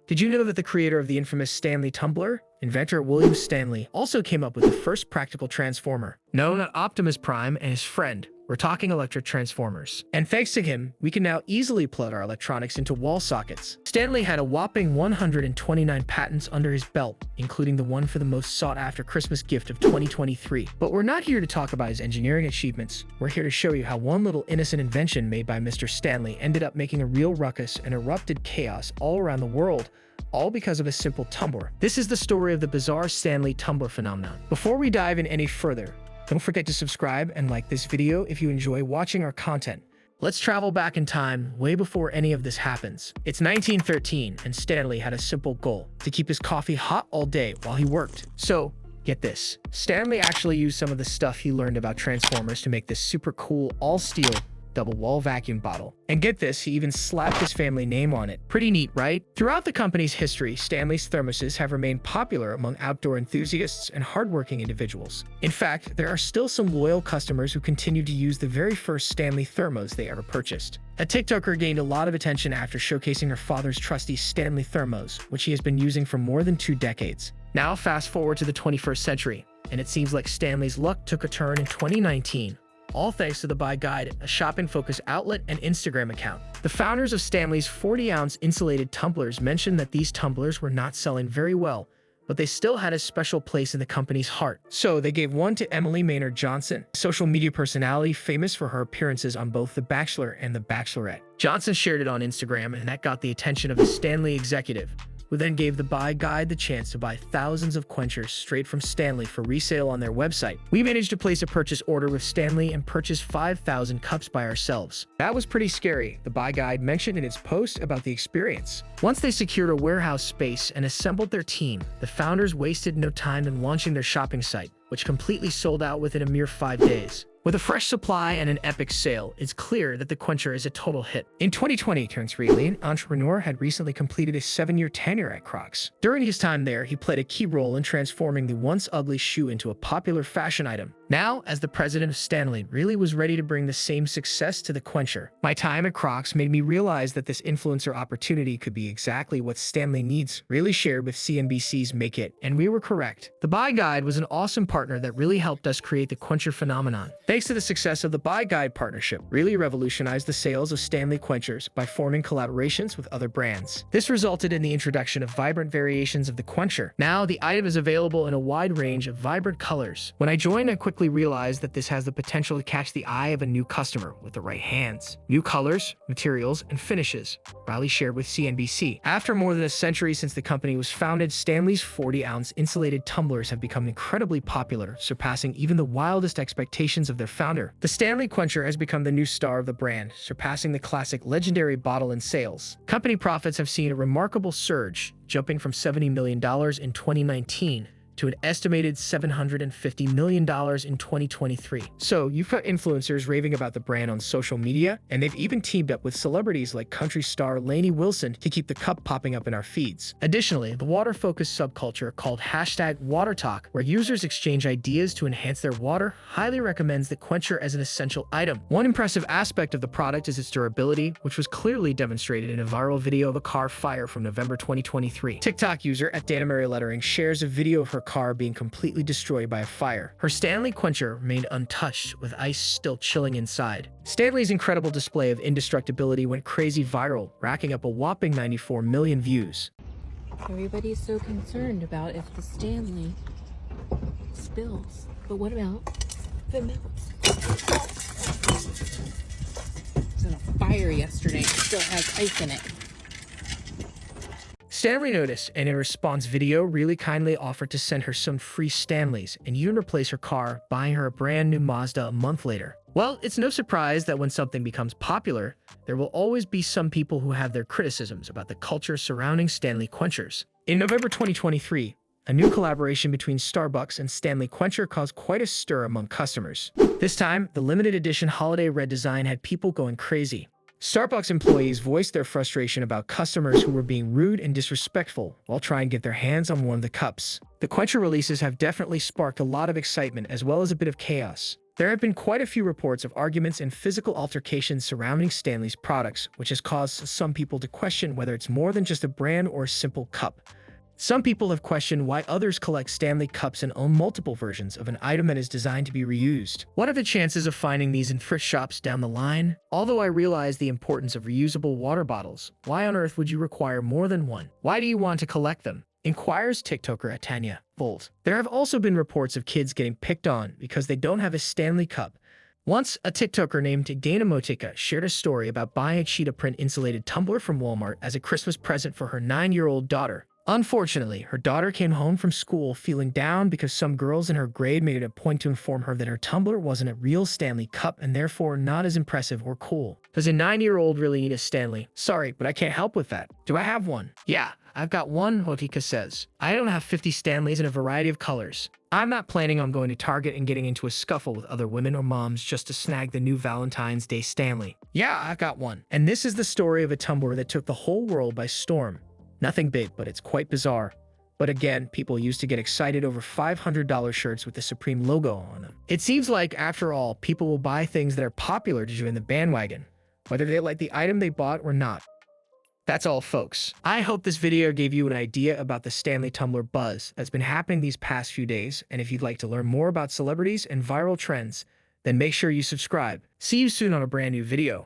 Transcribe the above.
Did you know that the creator of the infamous Stanley tumbler, inventor William Stanley, also came up with the first practical transformer? No, not Optimus Prime and his friend. We're talking electric transformers. And thanks to him, we can now easily plug our electronics into wall sockets. Stanley had a whopping 129 patents under his belt, including the one for the most sought-after Christmas gift of 2023. But we're not here to talk about his engineering achievements. We're here to show you how one little innocent invention made by Mr. Stanley ended up making a real ruckus and erupted chaos all around the world, all because of a simple tumbler. This is the story of the bizarre Stanley tumbler phenomenon. Before we dive in any further, don't forget to subscribe and like this video if you enjoy watching our content. Let's travel back in time, way before any of this happens. It's 1913, and Stanley had a simple goal: to keep his coffee hot all day while he worked. So, get this. Stanley actually used some of the stuff he learned about transformers to make this super cool, all-steel, double-wall vacuum bottle. And get this, he even slapped his family name on it. Pretty neat, right? Throughout the company's history, Stanley's thermoses have remained popular among outdoor enthusiasts and hardworking individuals. In fact, there are still some loyal customers who continue to use the very first Stanley thermos they ever purchased. A TikToker gained a lot of attention after showcasing her father's trusty Stanley thermos, which he has been using for more than 2 decades. Now fast forward to the 21st century, and it seems like Stanley's luck took a turn in 2019. All thanks to the Buy Guide, a shopping-focused outlet and Instagram account. The founders of Stanley's 40-ounce insulated tumblers mentioned that these tumblers were not selling very well, but they still had a special place in the company's heart. So they gave one to Emily Maynard Johnson, a social media personality famous for her appearances on both The Bachelor and The Bachelorette. Johnson shared it on Instagram, and that got the attention of a Stanley executive, who then gave the Buy Guide the chance to buy thousands of quenchers straight from Stanley for resale on their website. We managed to place a purchase order with Stanley and purchase 5,000 cups by ourselves. That was pretty scary, the Buy Guide mentioned in its post about the experience. Once they secured a warehouse space and assembled their team, the founders wasted no time in launching their shopping site, which completely sold out within a mere 5 days. With a fresh supply and an epic sale, it's clear that the quencher is a total hit. In 2020, Terrence Reilly, an entrepreneur, had recently completed a 7-year tenure at Crocs. During his time there, he played a key role in transforming the once ugly shoe into a popular fashion item. Now, as the president of Stanley, Reilly was ready to bring the same success to the quencher. My time at Crocs made me realize that this influencer opportunity could be exactly what Stanley needs, Reilly shared with CNBC's Make It, and we were correct. The Buy Guide was an awesome partner that really helped us create the quencher phenomenon. Thanks to the success of the Buy Guide partnership, Reilly revolutionized the sales of Stanley quenchers by forming collaborations with other brands. This resulted in the introduction of vibrant variations of the quencher. Now, the item is available in a wide range of vibrant colors. When I joined, I quickly realized that this has the potential to catch the eye of a new customer with the right hands. New colors, materials, and finishes, Reilly shared with CNBC. After more than a century since the company was founded, Stanley's 40-ounce insulated tumblers have become incredibly popular, surpassing even the wildest expectations of their founder. The Stanley quencher has become the new star of the brand, surpassing the classic legendary bottle in sales. Company profits have seen a remarkable surge, jumping from $70 million in 2019 to an estimated $750 million in 2023. So you've got influencers raving about the brand on social media, and they've even teamed up with celebrities like country star Lainey Wilson to keep the cup popping up in our feeds. Additionally, the water-focused subculture called #WaterTalk, where users exchange ideas to enhance their water, highly recommends the quencher as an essential item. One impressive aspect of the product is its durability, which was clearly demonstrated in a viral video of a car fire from November 2023. TikTok user at Dana Mary Lettering shares a video of her car being completely destroyed by a fire. Her Stanley quencher remained untouched, with ice still chilling inside. Stanley's incredible display of indestructibility went crazy viral, racking up a whopping 94 million views. Everybody's so concerned about if the Stanley spills, but what about if it melts? It was in a fire yesterday. It still has ice in it. Stanley noticed, and in a response video, Reilly kindly offered to send her some free Stanleys and even replace her car, buying her a brand new Mazda a month later. Well, it's no surprise that when something becomes popular, there will always be some people who have their criticisms about the culture surrounding Stanley quenchers. In November 2023, a new collaboration between Starbucks and Stanley quencher caused quite a stir among customers. This time, the limited edition holiday red design had people going crazy. Starbucks employees voiced their frustration about customers who were being rude and disrespectful while trying to get their hands on one of the cups. The quencher releases have definitely sparked a lot of excitement as well as a bit of chaos. There have been quite a few reports of arguments and physical altercations surrounding Stanley's products, which has caused some people to question whether it's more than just a brand or a simple cup. Some people have questioned why others collect Stanley Cups and own multiple versions of an item that is designed to be reused. What are the chances of finding these in thrift shops down the line? Although I realize the importance of reusable water bottles, why on earth would you require more than one? Why do you want to collect them? Inquires TikToker at Tanya Volt. There have also been reports of kids getting picked on because they don't have a Stanley Cup. Once, a TikToker named Dana Motica shared a story about buying a cheetah print insulated tumbler from Walmart as a Christmas present for her 9-year-old daughter. Unfortunately, her daughter came home from school feeling down because some girls in her grade made it a point to inform her that her tumbler wasn't a real Stanley Cup and therefore not as impressive or cool. Does a 9-year-old really need a Stanley? Sorry, but I can't help with that. Do I have one? Yeah, I've got one, Motica says. I don't have 50 Stanleys in a variety of colors. I'm not planning on going to Target and getting into a scuffle with other women or moms just to snag the new Valentine's Day Stanley. Yeah, I've got one. And this is the story of a tumbler that took the whole world by storm. Nothing big, but it's quite bizarre. But again, people used to get excited over $500 shirts with the Supreme logo on them. It seems like, after all, people will buy things that are popular to join the bandwagon, whether they like the item they bought or not. That's all, folks. I hope this video gave you an idea about the Stanley Tumbler buzz that's been happening these past few days, and if you'd like to learn more about celebrities and viral trends, then make sure you subscribe. See you soon on a brand new video.